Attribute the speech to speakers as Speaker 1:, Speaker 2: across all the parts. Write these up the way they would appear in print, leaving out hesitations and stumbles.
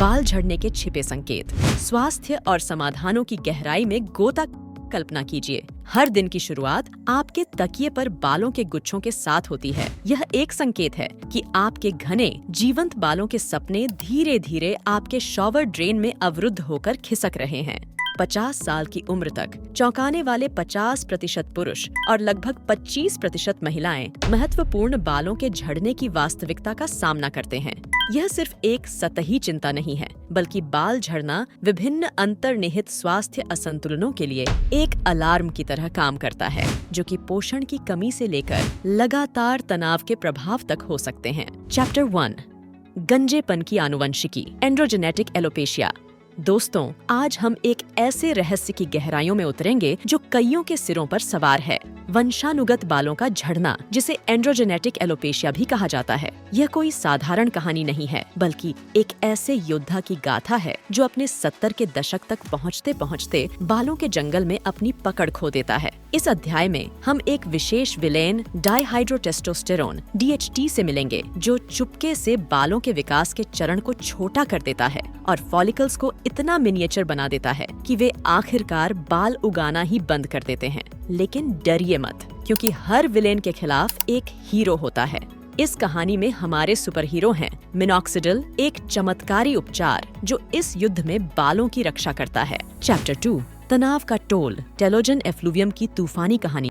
Speaker 1: बाल झड़ने के छिपे संकेत, स्वास्थ्य और समाधानों की गहराई में गोता कल्पना कीजिए। हर दिन की शुरुआत आपके तकिए पर बालों के गुच्छों के साथ होती है। यह एक संकेत है कि आपके घने जीवंत बालों के सपने धीरे धीरे आपके शॉवर ड्रेन में अवरुद्ध होकर खिसक रहे हैं। 50 साल की उम्र तक चौंकाने वाले 50% पुरुष और लगभग 25% महिलाएं महत्वपूर्ण बालों के झड़ने की वास्तविकता का सामना करते हैं। यह सिर्फ एक सतही चिंता नहीं है, बल्कि बाल झड़ना विभिन्न अंतर्निहित स्वास्थ्य असंतुलनों के लिए एक अलार्म की तरह काम करता है, जो कि पोषण की कमी से लेकर लगातार तनाव के प्रभाव तक हो सकते हैं। चैप्टर 1, गंजेपन की आनुवंशिकी, एंड्रोजेनेटिक एलोपेशिया। दोस्तों, आज हम एक ऐसे रहस्य की गहराइयों में उतरेंगे जो कईयों के सिरों पर सवार है। वंशानुगत बालों का झड़ना, जिसे एंड्रोजेनेटिक एलोपेशिया भी कहा जाता है, यह कोई साधारण कहानी नहीं है, बल्कि एक ऐसे योद्धा की गाथा है जो अपने 70 के दशक तक पहुंचते पहुंचते बालों के जंगल में अपनी पकड़ खो देता है। इस अध्याय में हम एक विशेष विलेन डाइहाइड्रोटेस्टोस्टेरोन DHT से मिलेंगे, जो चुपके से बालों के विकास के चरण को छोटा कर देता है और फॉलिकल्स को इतना मिनिएचर बना देता है कि वे आखिरकार बाल उगाना ही बंद कर देते हैं। लेकिन डरिए मत, क्योंकि हर विलेन के खिलाफ एक हीरो होता है। इस कहानी में हमारे सुपर हीरो हैं मिनॉक्सिडिल, एक चमत्कारी उपचार जो इस युद्ध में बालों की रक्षा करता है। चैप्टर 2, तनाव का टोल, टेलोजन एफ्लुवियम की तूफानी कहानी।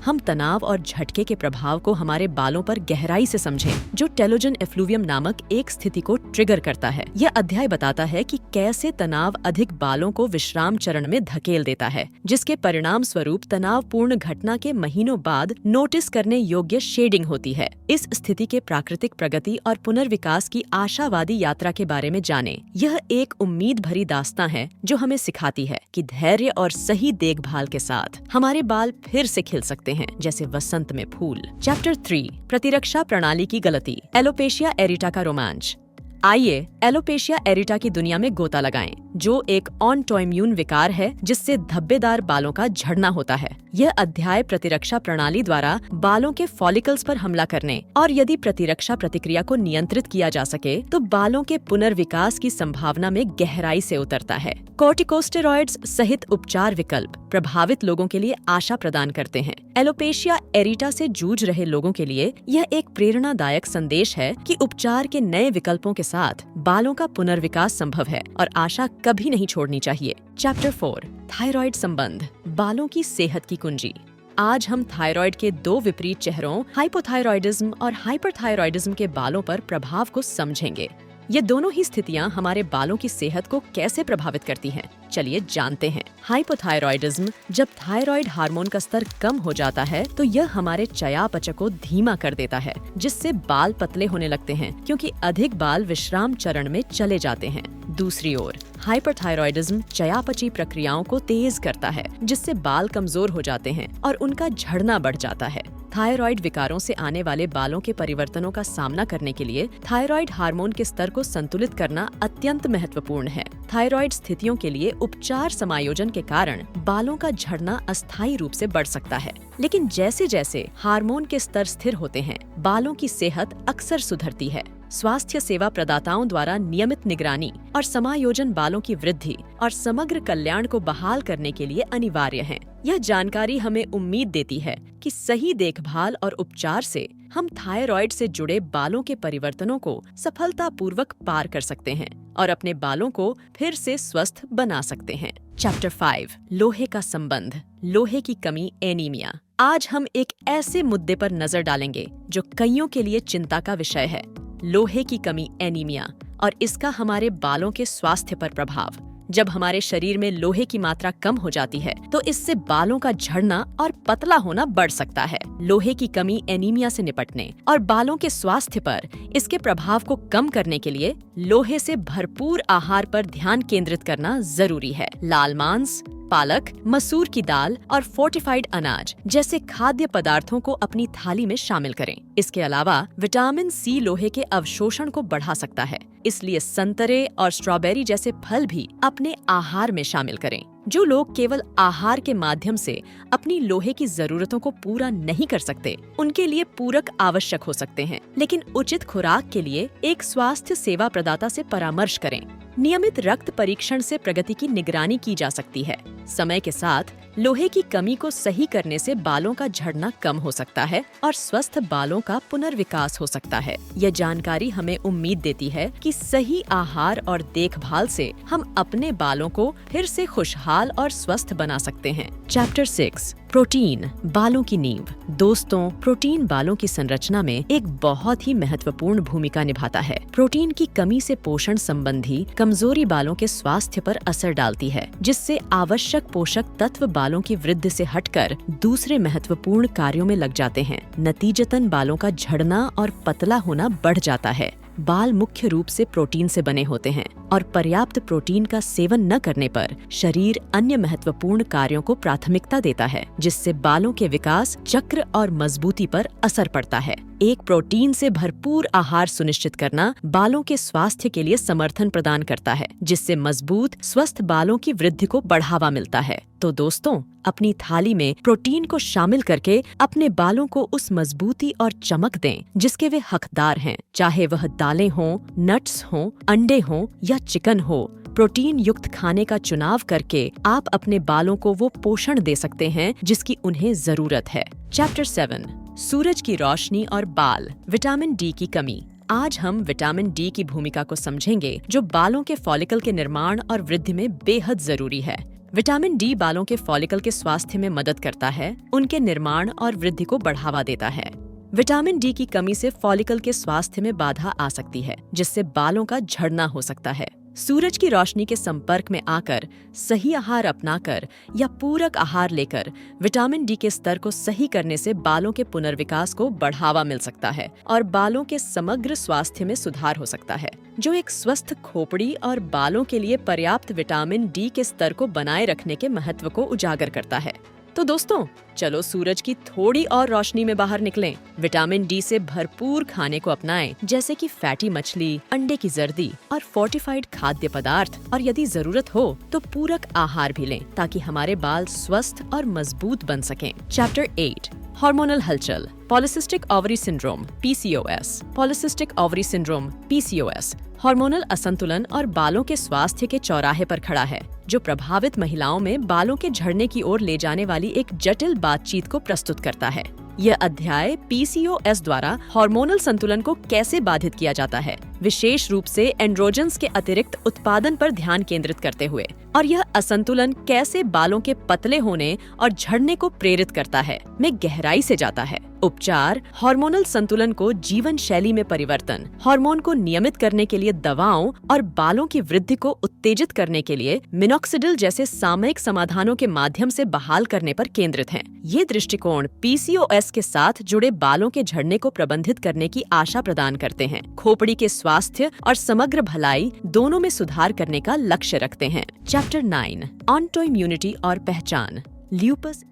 Speaker 1: हम तनाव और झटके के प्रभाव को हमारे बालों पर गहराई से समझें, जो टेलोजन एफ्लुवियम नामक एक स्थिति को ट्रिगर करता है। यह अध्याय बताता है कि कैसे तनाव अधिक बालों को विश्राम चरण में धकेल देता है, जिसके परिणाम स्वरूप तनावपूर्ण घटना के महीनों बाद नोटिस करने योग्य शेडिंग होती है। इस स्थिति के प्राकृतिक प्रगति और पुनर्विकास की आशावादी यात्रा के बारे में जानें। यह एक उम्मीद भरी दास्तां है जो हमें सिखाती है कि धैर्य और सही देखभाल के साथ हमारे बाल फिर से खिल सकते हैं, जैसे वसंत में फूल। चैप्टर 3, प्रतिरक्षा प्रणाली की गलती, एलोपेशिया एरिटा का रोमांच। आइए एलोपेशिया एरिटा की दुनिया में गोता लगाएं, जो एक ऑटोइम्यून विकार है जिससे धब्बेदार बालों का झड़ना होता है। यह अध्याय प्रतिरक्षा प्रणाली द्वारा बालों के फॉलिकल्स पर हमला करने और यदि प्रतिरक्षा प्रतिक्रिया को नियंत्रित किया जा सके तो बालों के पुनर्विकास की संभावना में गहराई से उतरता है। कॉर्टिकोस्टेरॉइड्स सहित उपचार विकल्प प्रभावित लोगों के लिए आशा प्रदान करते हैं। एलोपेशिया एरिटा से जूझ रहे लोगों के लिए यह एक प्रेरणादायक संदेश है कि उपचार के नए विकल्पों के साथ बालों का पुनर्विकास संभव है और आशा कभी नहीं छोड़नी चाहिए। चैप्टर 4, थायराइड संबंध, बालों की सेहत की कुंजी। आज हम थायराइड के 2 विपरीत चेहरों, हाइपोथायरॉयडिज्म और हाइपरथायरॉयडिज्म के बालों पर प्रभाव को समझेंगे। ये दोनों ही स्थितियां हमारे बालों की सेहत को कैसे प्रभावित करती हैं, चलिए जानते हैं। हाइपोथायरॉयडिज्म, जब थायराइड हार्मोन का स्तर कम हो जाता है तो यह हमारे चयापचय को धीमा कर देता है, जिससे बाल पतले होने लगते हैं, क्योंकि अधिक बाल विश्राम चरण में चले जाते हैं। दूसरी ओर हाइपरथायरॉयडिज्म चयापचयी प्रक्रियाओं को तेज करता है, जिससे बाल कमजोर हो जाते हैं और उनका झड़ना बढ़ जाता है। थायराइड विकारों से आने वाले बालों के परिवर्तनों का सामना करने के लिए थायराइड हार्मोन के स्तर को संतुलित करना अत्यंत महत्वपूर्ण है। थायराइड स्थितियों के लिए उपचार समायोजन के कारण बालों का झड़ना अस्थायी रूप से बढ़ सकता है, लेकिन जैसे जैसे हार्मोन के स्तर स्थिर होते हैं, बालों की सेहत अक्सर सुधरती है। स्वास्थ्य सेवा प्रदाताओं द्वारा नियमित निगरानी और समायोजन बालों की वृद्धि और समग्र कल्याण को बहाल करने के लिए अनिवार्य है। यह जानकारी हमें उम्मीद देती है कि सही देखभाल और उपचार से हम थायराइड से जुड़े बालों के परिवर्तनों को सफलतापूर्वक पार कर सकते हैं और अपने बालों को फिर से स्वस्थ बना सकते हैं। चैप्टर 5, लोहे का संबंध, लोहे की कमी, एनीमिया। आज हम एक ऐसे मुद्दे पर नजर डालेंगे जो कईयों के लिए चिंता का विषय है, लोहे की कमी, एनीमिया, और इसका हमारे बालों के स्वास्थ्य पर प्रभाव। जब हमारे शरीर में लोहे की मात्रा कम हो जाती है तो इससे बालों का झड़ना और पतला होना बढ़ सकता है। लोहे की कमी एनीमिया से निपटने और बालों के स्वास्थ्य पर इसके प्रभाव को कम करने के लिए लोहे से भरपूर आहार पर ध्यान केंद्रित करना जरूरी है। लाल मांस, पालक, मसूर की दाल और फोर्टिफाइड अनाज जैसे खाद्य पदार्थों को अपनी थाली में शामिल करें। इसके अलावा विटामिन C लोहे के अवशोषण को बढ़ा सकता है, इसलिए संतरे और स्ट्रॉबेरी जैसे फल भी अपने आहार में शामिल करें। जो लोग केवल आहार के माध्यम से अपनी लोहे की जरूरतों को पूरा नहीं कर सकते, उनके लिए पूरक आवश्यक हो सकते हैं। लेकिन उचित खुराक के लिए एक स्वास्थ्य सेवा प्रदाता से परामर्श करें। नियमित रक्त परीक्षण से प्रगति की निगरानी की जा सकती है। समय के साथ लोहे की कमी को सही करने से बालों का झड़ना कम हो सकता है और स्वस्थ बालों का पुनर्विकास हो सकता है। यह जानकारी हमें उम्मीद देती है कि सही आहार और देखभाल से हम अपने बालों को फिर से खुशहाल और स्वस्थ बना सकते हैं। चैप्टर 6 प्रोटीन, बालों की नींव। दोस्तों, प्रोटीन बालों की संरचना में एक बहुत ही महत्वपूर्ण भूमिका निभाता है। प्रोटीन की कमी से पोषण संबंधी कमजोरी बालों के स्वास्थ्य पर असर डालती है, जिससे आवश्यक पोषक तत्व बालों की वृद्धि से हटकर दूसरे महत्वपूर्ण कार्यों में लग जाते हैं। नतीजतन बालों का झड़ना और पतला होना बढ़ जाता है। बाल मुख्य रूप से प्रोटीन से बने होते हैं और पर्याप्त प्रोटीन का सेवन न करने पर शरीर अन्य महत्वपूर्ण कार्यों को प्राथमिकता देता है, जिससे बालों के विकास चक्र और मजबूती पर असर पड़ता है। एक प्रोटीन से भरपूर आहार सुनिश्चित करना बालों के स्वास्थ्य के लिए समर्थन प्रदान करता है, जिससे मजबूत स्वस्थ बालों की वृद्धि को बढ़ावा मिलता है। तो दोस्तों, अपनी थाली में प्रोटीन को शामिल करके अपने बालों को उस मजबूती और चमक दें जिसके वे हकदार हैं, चाहे वह दालें हों, नट्स हों, अंडे हों या चिकन हो। प्रोटीन युक्त खाने का चुनाव करके आप अपने बालों को वो पोषण दे सकते हैं जिसकी उन्हें जरूरत है। चैप्टर 7 सूरज की रोशनी और बाल, विटामिन डी की कमी। आज हम विटामिन डी की भूमिका को समझेंगे, जो बालों के फॉलिकल के निर्माण और वृद्धि में बेहद जरूरी है। विटामिन डी बालों के फॉलिकल के स्वास्थ्य में मदद करता है, उनके निर्माण और वृद्धि को बढ़ावा देता है। विटामिन डी की कमी से फॉलिकल के स्वास्थ्य में बाधा आ सकती है, जिससे बालों का झड़ना हो सकता है। सूरज की रोशनी के संपर्क में आकर, सही आहार अपनाकर या पूरक आहार लेकर विटामिन डी के स्तर को सही करने से बालों के पुनर्विकास को बढ़ावा मिल सकता है और बालों के समग्र स्वास्थ्य में सुधार हो सकता है, जो एक स्वस्थ खोपड़ी और बालों के लिए पर्याप्त विटामिन डी के स्तर को बनाए रखने के महत्व को उजागर करता है। तो दोस्तों, चलो सूरज की थोड़ी और रोशनी में बाहर निकलें। विटामिन डी से भरपूर खाने को अपनाएं, जैसे कि फैटी मछली, अंडे की जर्दी और फोर्टिफाइड खाद्य पदार्थ, और यदि जरूरत हो तो पूरक आहार भी लें, ताकि हमारे बाल स्वस्थ और मजबूत बन सकें। चैप्टर 8 हार्मोनल हलचल, polycystic ovary syndrome (PCOS). Polycystic ovary syndrome (PCOS) hormonal असंतुलन और बालों के स्वास्थ्य के चौराहे पर खड़ा है, जो प्रभावित महिलाओं में बालों के झड़ने की ओर ले जाने वाली एक जटिल बातचीत को प्रस्तुत करता है। यह अध्याय PCOS द्वारा हार्मोनल संतुलन को कैसे बाधित किया जाता है, विशेष रूप से एंड्रोजन्स के अतिरिक्त उत्पादन पर ध्यान केंद्रित करते हुए, और यह असंतुलन कैसे बालों के पतले होने और झड़ने को प्रेरित करता है, में गहराई से जाता है। उपचार, हार्मोनल संतुलन को जीवन शैली में परिवर्तन, हार्मोन को नियमित करने के लिए दवाओं और बालों की वृद्धि को उत्तेजित करने के लिए मिनॉक्सिडिल जैसे सामयिक समाधानों के माध्यम से बहाल करने पर केंद्रित हैं। ये दृष्टिकोण PCOS के साथ जुड़े बालों के झड़ने को प्रबंधित करने की आशा प्रदान करते हैं, खोपड़ी के स्वास्थ्य और समग्र भलाई दोनों में सुधार करने का लक्ष्य रखते हैं। चैप्टर 9 ऑटोइम्यूनिटी और पहचान, ल्यूपस।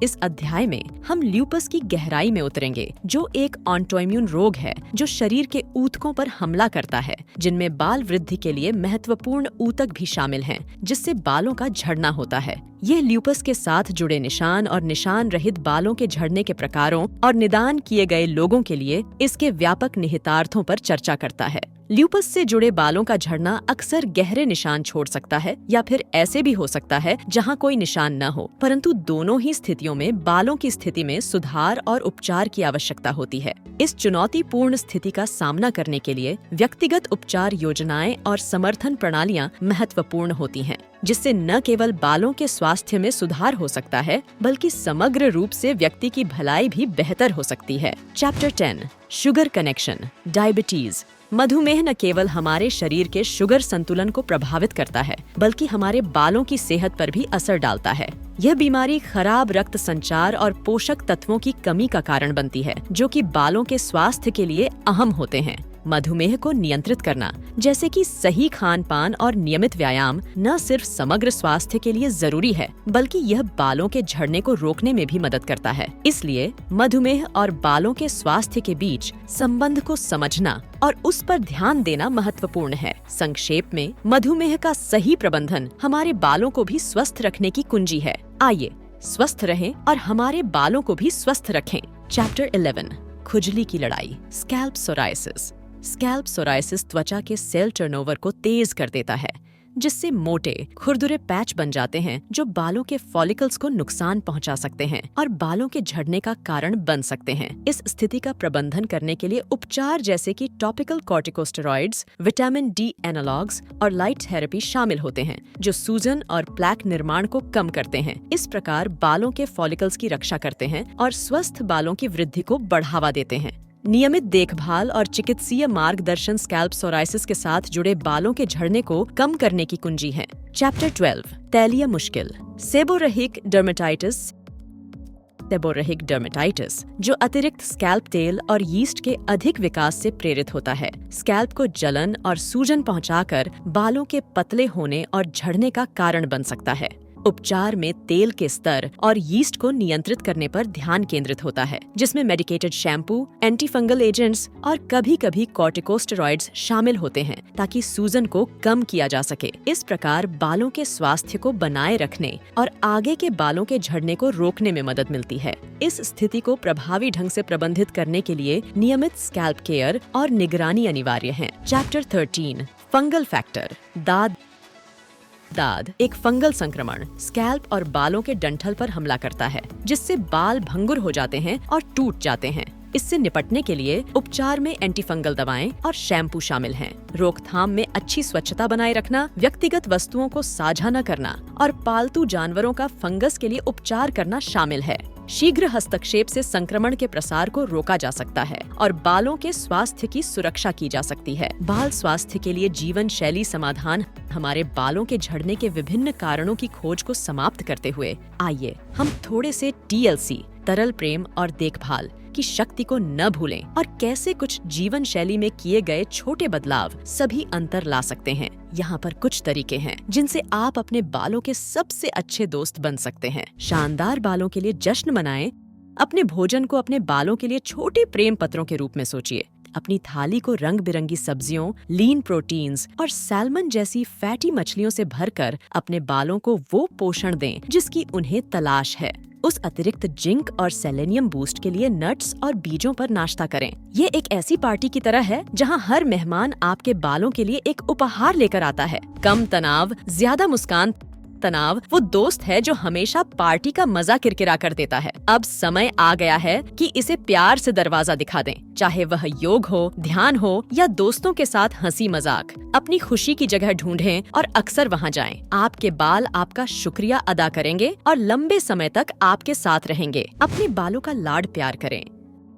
Speaker 1: इस अध्याय में हम ल्यूपस की गहराई में उतरेंगे, जो एक ऑटोइम्यून रोग है जो शरीर के ऊतकों पर हमला करता है, जिनमें बाल वृद्धि के लिए महत्वपूर्ण ऊतक भी शामिल हैं, जिससे बालों का झड़ना होता है। यह ल्यूपस के साथ जुड़े निशान और निशान रहित बालों के झड़ने के प्रकारों और निदान किए गए लोगों के लिए इसके व्यापक निहितार्थों पर चर्चा करता है। ल्यूपस से जुड़े बालों का झड़ना अक्सर गहरे निशान छोड़ सकता है, या फिर ऐसे भी हो सकता है जहां कोई निशान न हो, परंतु दोनों ही स्थितियों में बालों की स्थिति में सुधार और उपचार की आवश्यकता होती है। इस चुनौतीपूर्ण स्थिति का सामना करने के लिए व्यक्तिगत उपचार योजनाएं और समर्थन प्रणालियां महत्वपूर्ण होती हैं, जिससे न केवल बालों के स्वास्थ्य में सुधार हो सकता है, बल्कि समग्र रूप से व्यक्ति की भलाई भी बेहतर हो सकती है। Chapter 10 sugar connection, diabetes. मधुमेह न केवल हमारे शरीर के शुगर संतुलन को प्रभावित करता है, बल्कि हमारे बालों की सेहत पर भी असर डालता है। यह बीमारी खराब रक्त संचार और पोषक तत्वों की कमी का कारण बनती है, जो कि बालों के स्वास्थ्य के लिए अहम होते हैं। मधुमेह को नियंत्रित करना, जैसे कि सही खान पान और नियमित व्यायाम, न सिर्फ समग्र स्वास्थ्य के लिए जरूरी है, बल्कि यह बालों के झड़ने को रोकने में भी मदद करता है। इसलिए मधुमेह और बालों के स्वास्थ्य के बीच संबंध को समझना और उस पर ध्यान देना महत्वपूर्ण है। संक्षेप में, मधुमेह का सही प्रबंधन हमारे बालों को भी स्वस्थ रखने की कुंजी है। आइए स्वस्थ रहें और हमारे बालों को भी स्वस्थ रखें। चैप्टर 11, खुजली की लड़ाई, स्कैल्प सोराइसिस। स्कैल्प सोराइसिस त्वचा के सेल टर्नओवर को तेज कर देता है, जिससे मोटे खुरदुरे पैच बन जाते हैं जो बालों के फॉलिकल्स को नुकसान पहुंचा सकते हैं और बालों के झड़ने का कारण बन सकते हैं। इस स्थिति का प्रबंधन करने के लिए उपचार जैसे कि topical corticosteroids, vitamin D analogues और लाइट थेरेपी शामिल होते हैं, जो सूजन और प्लैक निर्माण को कम करते हैं। इस प्रकार बालों के फॉलिकल्स की रक्षा करते हैं और स्वस्थ बालों की वृद्धि को बढ़ावा देते हैं। नियमित देखभाल और चिकित्सीय मार्गदर्शन स्कैल्प सोराइसिस के साथ जुड़े बालों के झड़ने को कम करने की कुंजी है। चैप्टर 12, तैलीय मुश्किल, सेबोरेहिक डर्मेटाइटिस। सेबोरेहिक डर्मेटाइटिस, जो अतिरिक्त स्कैल्प तेल और यीस्ट के अधिक विकास से प्रेरित होता है, स्कैल्प को जलन और सूजन पहुंचाकर बालों के पतले होने और झड़ने का कारण बन सकता है। उपचार में तेल के स्तर और यीस्ट को नियंत्रित करने पर ध्यान केंद्रित होता है, जिसमें मेडिकेटेड शैम्पू, एंटीफंगल एजेंट्स और कभी-कभी कॉर्टिकोस्टेरॉइड्स शामिल होते हैं, ताकि सूजन को कम किया जा सके। इस प्रकार बालों के स्वास्थ्य को बनाए रखने और आगे के बालों के झड़ने को रोकने में मदद मिलती है। इस स्थिति को प्रभावी ढंग से प्रबंधित करने के लिए नियमित स्कैल्प केयर और निगरानी अनिवार्य है। चैप्टर 13, फंगल फैक्टर, दाद एक फंगल संक्रमण स्कैल्प और बालों के डंठल पर हमला करता है, जिससे बाल भंगुर हो जाते हैं और टूट जाते हैं। इससे निपटने के लिए उपचार में एंटीफंगल दवाएं और शैम्पू शामिल हैं। रोकथाम में अच्छी स्वच्छता बनाए रखना, व्यक्तिगत वस्तुओं को साझा न करना और पालतू जानवरों का फंगस के लिए उपचार करना शामिल है। शीघ्र हस्तक्षेप से संक्रमण के प्रसार को रोका जा सकता है और बालों के स्वास्थ्य की सुरक्षा की जा सकती है। बाल स्वास्थ्य के लिए जीवन शैली समाधान हमारे बालों के झड़ने के विभिन्न कारणों की खोज को समाप्त करते हुए, आइए हम थोड़े से TLC, तरल प्रेम और देखभाल की शक्ति को न भूलें और कैसे कुछ जीवन शैली में किए गए छोटे बदलाव सभी अंतर ला सकते हैं। यहाँ पर कुछ तरीके हैं जिनसे आप अपने बालों के सबसे अच्छे दोस्त बन सकते हैं। शानदार बालों के लिए जश्न मनाएं। अपने भोजन को अपने बालों के लिए छोटे प्रेम पत्रों के रूप में सोचिए। अपनी थाली को रंग बिरंगी सब्जियों, लीन प्रोटीन्स और सैल्मन जैसी फैटी मछलियों से भरकर अपने बालों को वो पोषण दें जिसकी उन्हें तलाश है। उस अतिरिक्त जिंक और सेलेनियम बूस्ट के लिए नट्स और बीजों पर नाश्ता करें। ये एक ऐसी पार्टी की तरह है जहां हर मेहमान आपके बालों के लिए एक उपहार लेकर आता है। कम तनाव, ज्यादा मुस्कान। तनाव वो दोस्त है जो हमेशा पार्टी का मजा किरकिरा कर देता है। अब समय आ गया है कि इसे प्यार से दरवाजा दिखा दें, चाहे वह योग हो, ध्यान हो या दोस्तों के साथ हंसी मजाक। अपनी खुशी की जगह ढूंढें और अक्सर वहां जाएं। आपके बाल आपका शुक्रिया अदा करेंगे और लंबे समय तक आपके साथ रहेंगे। अपने बालों का लाड प्यार करें।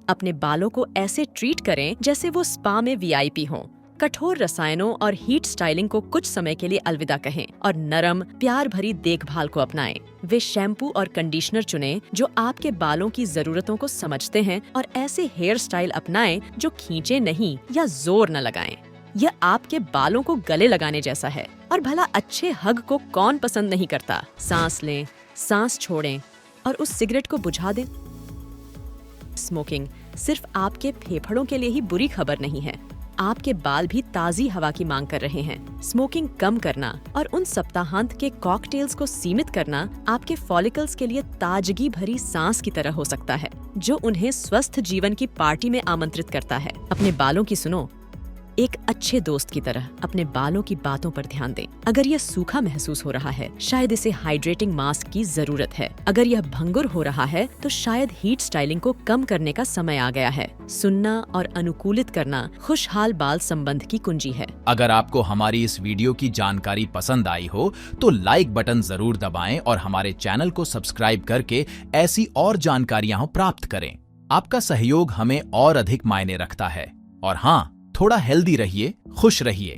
Speaker 1: अपने बालों को ऐसे ट्रीट करें जैसे वो स्पा में VIP हों। कठोर रसायनों और हीट स्टाइलिंग को कुछ समय के लिए अलविदा कहें और नरम, प्यार भरी देखभाल को अपनाएं। वे शैम्पू और कंडीशनर चुनें जो आपके बालों की जरूरतों को समझते हैं और ऐसे हेयर स्टाइल अपनाएं जो खींचे नहीं या जोर न लगाएं। यह आपके बालों को गले लगाने जैसा है। और भला अच्छे हग को कौन पसंद नहीं करता। सांस लें, सांस छोड़ें और उस सिगरेट को बुझा दें। स्मोकिंग सिर्फ आपके फेफड़ों के लिए ही बुरी खबर नहीं है। आपके बाल भी ताज़ी हवा की मांग कर रहे हैं। स्मोकिंग कम करना और उन सप्ताहांत के कॉकटेल्स को सीमित करना आपके फॉलिकल्स के लिए ताजगी भरी सांस की तरह हो सकता है, जो उन्हें स्वस्थ जीवन की पार्टी में आमंत्रित करता है। अपने बालों की सुनो। एक अच्छे दोस्त की तरह अपने बालों की बातों पर ध्यान दें। अगर यह सूखा महसूस हो रहा है, शायद इसे हाइड्रेटिंग मास्क की जरूरत है। अगर यह भंगुर हो रहा है, तो शायद हीट स्टाइलिंग को कम करने का समय आ गया है। सुनना और अनुकूलित करना खुशहाल बाल संबंध की कुंजी है।
Speaker 2: अगर आपको हमारी इस वीडियो की जानकारी पसंद आई हो, तो लाइक बटन जरूर दबाएं और हमारे चैनल को सब्सक्राइब करके ऐसी और जानकारियां प्राप्त करें। आपका सहयोग हमें और अधिक मायने रखता है। और हाँ, थोड़ा हेल्दी रहिए, खुश रहिए।